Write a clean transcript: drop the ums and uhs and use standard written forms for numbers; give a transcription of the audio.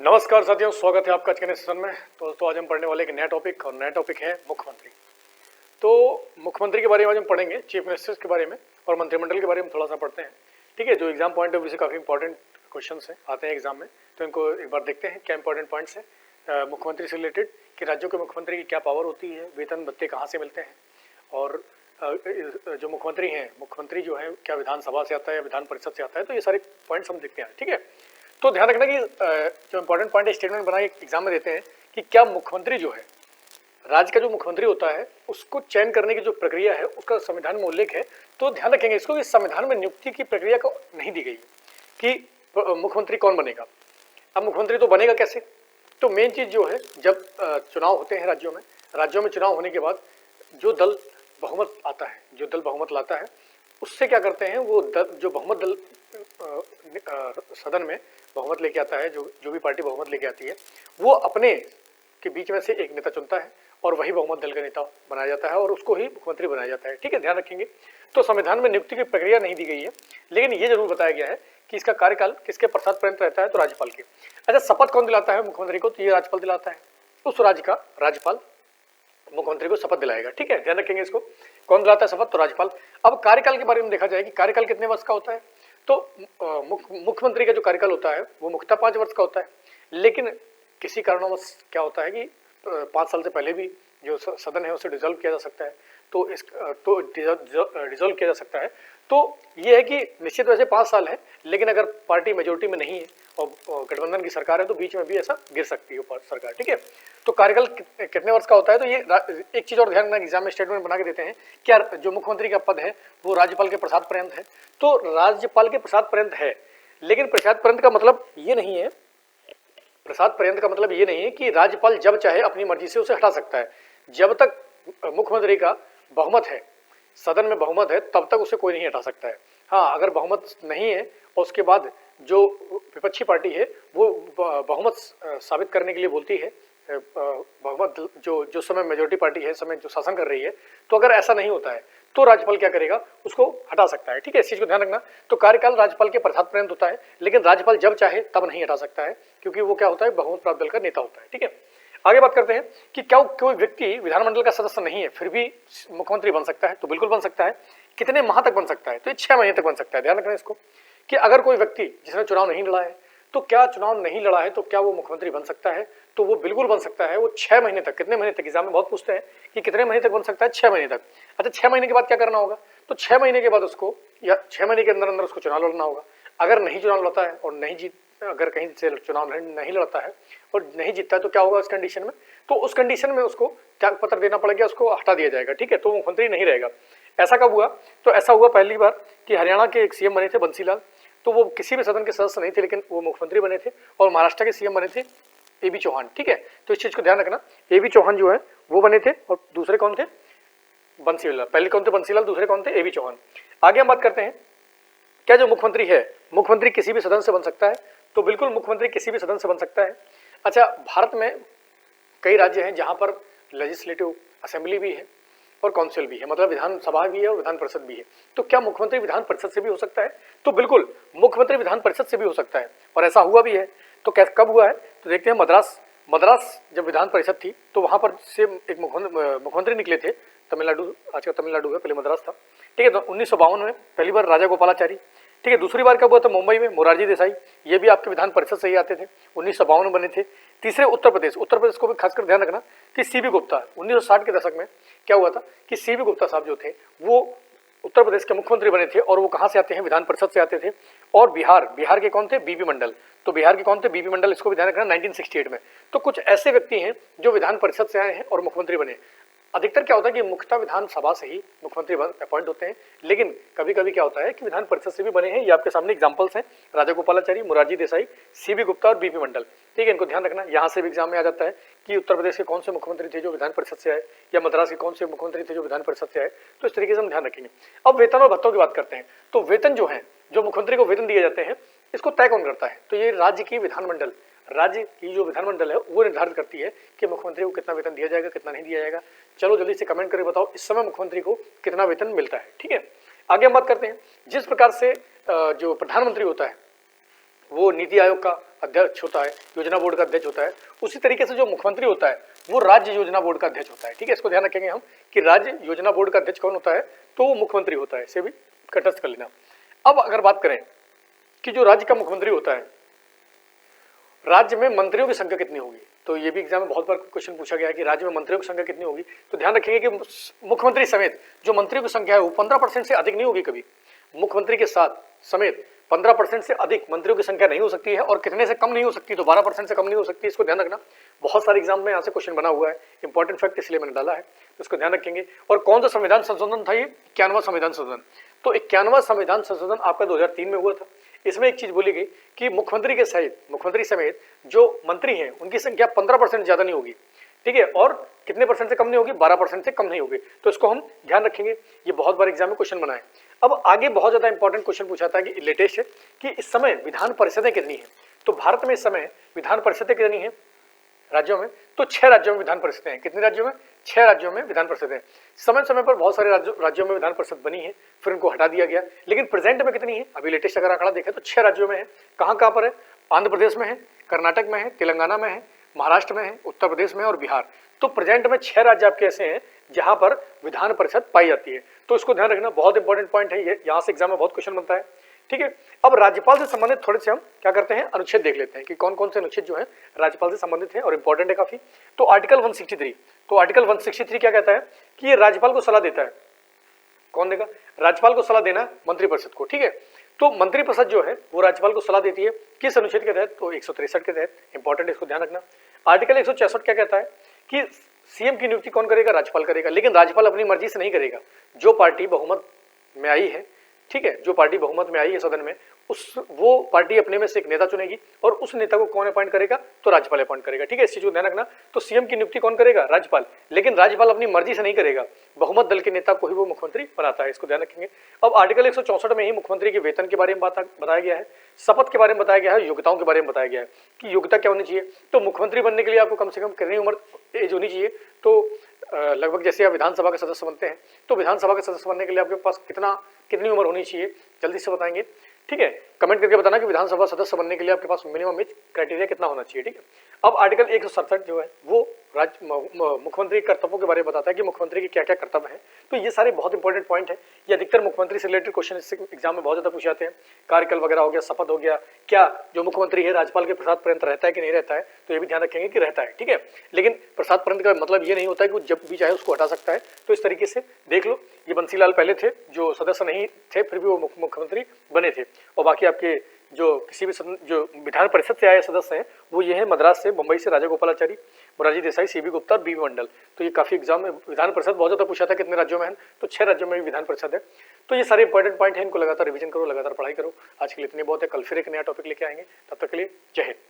नमस्कार साथियों, स्वागत है आपका आज के सेशन में। तो दोस्तों आज हम पढ़ने वाले एक नया टॉपिक और नया टॉपिक है मुख्यमंत्री। तो मुख्यमंत्री के बारे में आज हम पढ़ेंगे, चीफ मिनिस्टर्स के बारे में और मंत्रिमंडल के बारे में थोड़ा सा पढ़ते हैं। ठीक है, जो एग्जाम पॉइंट ऑफ व्यू से काफ़ी इंपॉर्टेंट क्वेश्चन हैं आते हैं एग्जाम में, तो इनको एक बार देखते हैं क्या इंपॉर्टेंट पॉइंट्स हैं मुख्यमंत्री से रिलेटेड, कि राज्यों के मुख्यमंत्री की क्या पावर होती है, वेतन भत्ते कहाँ से मिलते हैं, और जो मुख्यमंत्री हैं, मुख्यमंत्री जो है क्या विधानसभा से आता है या विधान परिषद से आता है, तो ये सारे पॉइंट्स हम देखते हैं। ठीक है, तो ध्यान रखना कि जो इंपॉर्टेंट पॉइंट स्टेटमेंट बना के एग्जाम में देते हैं कि क्या मुख्यमंत्री जो है, राज्य का जो मुख्यमंत्री होता है, उसको चयन करने की जो प्रक्रिया है उसका संविधान में उल्लेख है। तो ध्यान रखेंगे इसको कि संविधान में नियुक्ति की प्रक्रिया को नहीं दी गई कि मुख्यमंत्री कौन बनेगा। अब मुख्यमंत्री तो बनेगा कैसे, तो मेन चीज जो है, जब चुनाव होते हैं राज्यों में चुनाव होने के बाद जो दल बहुमत आता है, जो दल बहुमत लाता है, उससे क्या करते हैं, वो दल जो बहुमत दल सदन में बहुमत लेके आता है, जो भी पार्टी बहुमत लेके आती है, वो अपने के बीच में से एक नेता चुनता है और वही बहुमत दल का नेता बनाया जाता है और उसको ही मुख्यमंत्री बनाया जाता है। ठीक है, ध्यान रखेंगे। तो संविधान में नियुक्ति की प्रक्रिया नहीं दी गई है, लेकिन ये जरूर बताया गया है कि इसका कार्यकाल किसके प्रसाद पर्यंत रहता है, तो राज्यपाल के। अच्छा, शपथ कौन दिलाता है मुख्यमंत्री को, तो ये राज्यपाल दिलाता है। उस राज्य का राज्यपाल मुख्यमंत्री को शपथ दिलाएगा। ठीक है, ध्यान रखेंगे इसको, कौन दिलाता है शपथ, तो राज्यपाल। अब कार्यकाल के बारे में देखा जाए कि कार्यकाल कितने वर्ष का होता है, तो मुख्यमंत्री का जो कार्यकाल होता है वो मुख्यतः 5 वर्ष का होता है, लेकिन किसी कारणवश क्या होता है कि 5 साल से पहले भी जो सदन है उसे डिसॉल्व किया जा सकता है, तो डिसॉल्व किया जा सकता है। तो ये है कि निश्चित वजह से 5 साल है, लेकिन अगर पार्टी मेजोरिटी में नहीं है और गठबंधन की सरकार है तो बीच में भी ऐसा गिर सकती है सरकार। ठीक है, तो कार्यकाल कितने वर्ष का होता है, तो ये एक चीज और ध्यान रखना, एग्जाम में स्टेटमेंट बना के देते हैं क्या जो मुख्यमंत्री का पद है वो राज्यपाल के प्रसाद पर्यंत है, तो राज्यपाल के प्रसाद पर्यंत है। लेकिन प्रसाद पर्यंत का मतलब ये नहीं है, प्रसाद पर्यंत का मतलब ये नहीं है कि राज्यपाल जब चाहे अपनी मर्जी से उसे हटा सकता है। जब तक मुख्यमंत्री का बहुमत है, सदन में बहुमत है, तब तक उसे कोई नहीं हटा सकता है। हाँ, अगर बहुमत नहीं है और उसके बाद जो विपक्षी पार्टी है वो बहुमत साबित करने के लिए बोलती है, बहुमत जो समय मेजोरिटी पार्टी है, समय जो शासन कर रही है, तो अगर ऐसा नहीं होता है तो राज्यपाल क्या करेगा, उसको हटा सकता है। ठीक है, इस चीज को ध्यान रखना। तो कार्यकाल राज्यपाल के प्रसाद पर्यंत होता है, लेकिन राज्यपाल जब चाहे तब नहीं हटा सकता है, क्योंकि वो क्या होता है, बहुमत प्राप्त दल का नेता होता है। ठीक है, आगे बात करते हैं कि क्या कोई व्यक्ति विधानमंडल का सदस्य नहीं है फिर भी मुख्यमंत्री बन सकता है, तो बिल्कुल बन सकता है। कितने माह तक बन सकता है, तो ये 6 महीने तक बन सकता है। ध्यान रखना इसको कि अगर कोई व्यक्ति जिसने चुनाव नहीं लड़ा है, तो क्या चुनाव नहीं लड़ा है तो क्या वो मुख्यमंत्री बन सकता है, तो वो बिल्कुल बन सकता है। वो 6 महीने तक, कितने महीने तक, एग्जाम में बहुत पूछते हैं कि कितने महीने तक बन सकता है, 6 महीने तक। अच्छा, 6 महीने के बाद क्या करना होगा, तो 6 महीने के बाद उसको, या 6 महीने के अंदर अंदर उसको चुनाव लड़ना होगा। अगर नहीं चुनाव लड़ता है और अगर कहीं से चुनाव नहीं लड़ता है और नहीं जीतता है, तो क्या होगा उस कंडीशन में, तो उस कंडीशन में उसको त्याग पत्र देना पड़ेगा, उसको हटा दिया जाएगा। ठीक है, तो मुख्यमंत्री नहीं रहेगा। ऐसा कब हुआ, तो ऐसा हुआ पहली बार कि हरियाणा के एक सीएम बने थे बंसीलाल, तो वो किसी भी सदन के सदस्य नहीं थे, लेकिन वो मुख्यमंत्री बने थे। और महाराष्ट्र के सीएम बने थे AB चौहान। ठीक है, तो इस चीज को ध्यान रखना, AB चौहान जो है वो बने थे, और दूसरे कौन थे, बंसीलाल। पहले कौन थे, बंसीलाल, दूसरे कौन थे, AB चौहान। आगे हम बात करते हैं क्या जो मुख्यमंत्री है, मुख्यमंत्री किसी भी सदन से बन सकता है, तो बिल्कुल मुख्यमंत्री किसी भी सदन से बन सकता है। अच्छा, भारत में कई राज्य हैं जहां पर लेजिस्लेटिव असेंबली भी है और काउंसिल भी है, मतलब विधानसभा भी है और विधान परिषद भी है। तो क्या मुख्यमंत्री विधान परिषद से भी हो सकता है, तो बिल्कुल मुख्यमंत्री विधान परिषद से भी हो सकता है, और ऐसा हुआ भी है। तो कब हुआ है, तो देखते हैं। मद्रास जब विधान परिषद थी तो वहां पर से एक मुख्यमंत्री निकले थे, तमिलनाडु, आज का तमिलनाडु है, पहले मद्रास था। ठीक है, तो 1952 में पहली बार राजा गोपालाचारी। ठीक है, दूसरी बार कब हुआ था, मुंबई में मोरारजी देसाई, ये भी आपके विधान परिषद से ही आते थे, 1952 में बने थे। तीसरे उत्तर प्रदेश को भी खासकर ध्यान रखना कि CB गुप्ता, 1960 के दशक में क्या हुआ था कि CB गुप्ता साहब जो थे वो उत्तर प्रदेश के मुख्यमंत्री बने थे, और वो कहाँ से आते हैं, विधान परिषद से आते थे। और बिहार के कौन थे, BB मंडल, तो बिहार के कौन थे, BB मंडल, इसको भी ध्यान रखना, 1968 में। तो कुछ ऐसे व्यक्ति हैं जो विधान परिषद से आए हैं और मुख्यमंत्री बने। अधिकतर क्या होता है कि मुख्यतः विधानसभा से ही मुख्यमंत्री अपॉइंट होते हैं, लेकिन कभी कभी क्या होता है कि विधान परिषद से भी बने हैं। ये आपके सामने एग्जांपल्स हैं, राजा गोपालाचारी, मोरारजी देसाई, CB गुप्ता और BB मंडल। ठीक है, इनको ध्यान रखना। यहाँ से भी एग्जाम में आ जाता है कि उत्तर प्रदेश के कौन से मुख्यमंत्री थे जो विधान परिषद से आए, या मद्रास के कौन से मुख्यमंत्री थे जो विधान परिषद से आए। तो इस तरीके से हम ध्यान रखेंगे। अब वेतन और भत्तों की बात करते हैं। तो वेतन जो है, जो मुख्यमंत्री को वेतन दिए जाते हैं, इसको तय कौन करता है, तो ये राज्य की जो विधानमंडल है वो निर्धारित करती है कि मुख्यमंत्री को कितना वेतन दिया जाएगा, कितना नहीं दिया जाएगा। चलो जल्दी से कमेंट करके बताओ इस समय मुख्यमंत्री को कितना वेतन मिलता है। ठीक है, आगे हम बात करते हैं जिस प्रकार से जो प्रधानमंत्री होता है वो नीति आयोग का अध्यक्ष होता है, योजना बोर्ड का अध्यक्ष होता है, उसी तरीके से जो मुख्यमंत्री होता है वो राज्य योजना बोर्ड का अध्यक्ष होता है। ठीक है, इसको ध्यान रखेंगे हम कि राज्य योजना बोर्ड का अध्यक्ष कौन होता है, तो वो मुख्यमंत्री होता है, इसे भी कंठस्थ कर लेना। अब अगर बात करें कि जो राज्य का मुख्यमंत्री होता है, राज्य में मंत्रियों की संख्या कितनी होगी, तो ये भी एग्जाम में बहुत बार क्वेश्चन पूछा गया है कि राज्य में मंत्रियों की संख्या कितनी होगी। तो ध्यान रखेंगे कि मुख्यमंत्री समेत जो मंत्रियों की संख्या है वो 15% से अधिक नहीं होगी कभी। मुख्यमंत्री के साथ समेत 15% से अधिक मंत्रियों की संख्या नहीं हो सकती है, और कितने से कम नहीं हो सकती, तो 12% से कम नहीं हो सकती। इसको ध्यान रखना, बहुत सारे एग्जाम में यहाँ से क्वेश्चन बना हुआ है, इंपॉर्टेंट फैक्ट इसलिए मैंने डाला है, तो इसको ध्यान रखेंगे। और कौन सा संविधान संशोधन था ये, 51वां संविधान संशोधन। तो 51वां संविधान संशोधन आपका 2003 में हुआ था। इसमें एक चीज बोली गई कि मुख्यमंत्री समेत जो मंत्री हैं उनकी संख्या 15% ज्यादा नहीं होगी, ठीक है, और कितने परसेंट से कम नहीं होगी, 12% से कम नहीं होगी। तो इसको हम ध्यान रखेंगे, ये बहुत बार एग्जाम में क्वेश्चन बना है। अब आगे बहुत ज्यादा इंपॉर्टेंट क्वेश्चन पूछा था कि लेटेस्ट है कि इस समय विधान परिषदें कितनी है। तो भारत में इस समय विधान परिषदें कितनी है राज्यों में, तो 6 राज्यों में विधान परिषदें हैं। कितने राज्यों में, 6 राज्यों में विधान परिषदें। समय समय पर बहुत सारे राज्यों में विधान परिषद बनी है, फिर उनको हटा दिया गया, लेकिन प्रेजेंट में कितनी है, अभी लेटेस्ट अगर आंकड़ा देखें तो 6 राज्यों में है। कहाँ कहाँ पर है, आंध्र प्रदेश में है, कर्नाटक में है, तेलंगाना में है, महाराष्ट्र में है, उत्तर प्रदेश में है और बिहार। तो प्रेजेंट में 6 राज्य आपके ऐसे हैं जहां पर विधान परिषद पाई जाती है। तो इसको ध्यान रखना, बहुत इंपॉर्टेंट पॉइंट है ये, यहाँ से एग्जाम में बहुत क्वेश्चन बनता है। ठीक है, अब राज्यपाल से संबंधित थोड़े से हम क्या करते हैं, अनुच्छेद देख लेते हैं कि कौन कौन से अनुच्छेद जो है राज्यपाल से संबंधित है और इंपॉर्टेंट है काफी। तो आर्टिकल 163, तो आर्टिकल 163 क्या कहता है कि ये राज्यपाल को सलाह देता है। कौन देगा, राज्यपाल को सलाह देना मंत्रिपरिषद को। ठीक है, तो मंत्रिपरिषद जो है वो राज्यपाल को सलाह देती है किस अनुच्छेद के तहत, तो 163 के तहत। इंपॉर्टेंट है, इसको ध्यान रखना। आर्टिकल 166 क्या कहता है कि सीएम की नियुक्ति कौन करेगा, राज्यपाल करेगा, लेकिन राज्यपाल अपनी मर्जी से नहीं करेगा। जो पार्टी बहुमत में आई है, ठीक है, जो पार्टी बहुमत में आई है सदन में, वो पार्टी अपने में से एक नेता चुनेगी और उस नेता को कौन अपॉइंट करेगा, तो राज्यपाल अपॉइंट करेगा। ठीक है, इस चीज को ध्यान रखना। तो सीएम की नियुक्ति कौन करेगा, राज्यपाल, लेकिन राज्यपाल अपनी मर्जी से नहीं करेगा, बहुमत दल के नेता को ही वो मुख्यमंत्री बनाता है। इसको ध्यान रखेंगे। अब आर्टिकल 164 में ही मुख्यमंत्री के वेतन के बारे में बताया गया है, शपथ के बारे में बताया गया है, योग्यताओं के बारे में बताया गया है कि योग्यता क्या होनी चाहिए। तो मुख्यमंत्री बनने के लिए आपको कम से कम कितनी उम्र एज होनी चाहिए, तो लगभग जैसे आप विधानसभा के सदस्य बनते हैं, तो विधानसभा के सदस्य बनने के लिए आपके पास कितनी उम्र होनी चाहिए, जल्दी से बताएंगे। ठीक है, कमेंट करके बताना कि विधानसभा सदस्य बनने के लिए आपके पास मिनिमम एज क्राइटेरिया कितना होना चाहिए। ठीक है, अब आर्टिकल 167 जो है वो मुख्यमंत्री के कर्तव्यों के बारे में बताता है कि मुख्यमंत्री के क्या क्या कर्तव्य हैं। तो ये सारे बहुत इंपॉर्टेंट पॉइंट है, ये अधिकतर मुख्यमंत्री से रिलेटेड क्वेश्चन इस एग्जाम में बहुत ज्यादा पूछे जाते हैं। कार्यकाल वगैरह हो गया, शपथ हो गया, क्या जो मुख्यमंत्री है राज्यपाल के प्रसाद पर्यंत रहता है कि नहीं रहता है, तो ये भी ध्यान रखेंगे कि रहता है। ठीक है, लेकिन प्रसाद पर्यंत का मतलब ये नहीं होता है कि जब भी चाहे उसको हटा सकता है। तो इस तरीके से देख लो, ये बंसीलाल पहले थे जो सदस्य नहीं थे, फिर भी वो मुख्यमंत्री बने थे। और बाकी आपके जो किसी भी जो विधान परिषद से आए सदस्य हैं वो ये है मद्रास से, मुंबई से राजागोपालाचारी, मोरारजी देसाई, सीबी गुप्ता और बीवी मंडल। तो ये काफी एग्जाम में विधान परिषद बहुत ज्यादा पूछा था कितने राज्यों में है, तो 6 राज्यों में भी विधान परिषद है। तो ये सारे इंपॉर्टेंट पॉइंट है, इनको लगातार रिवीजन करो, लगातार पढ़ाई करो। आज के लिए इतने बहुत है, कल फिर एक नया टॉपिक लेके आएंगे, तब तक के लिए जय हिंद।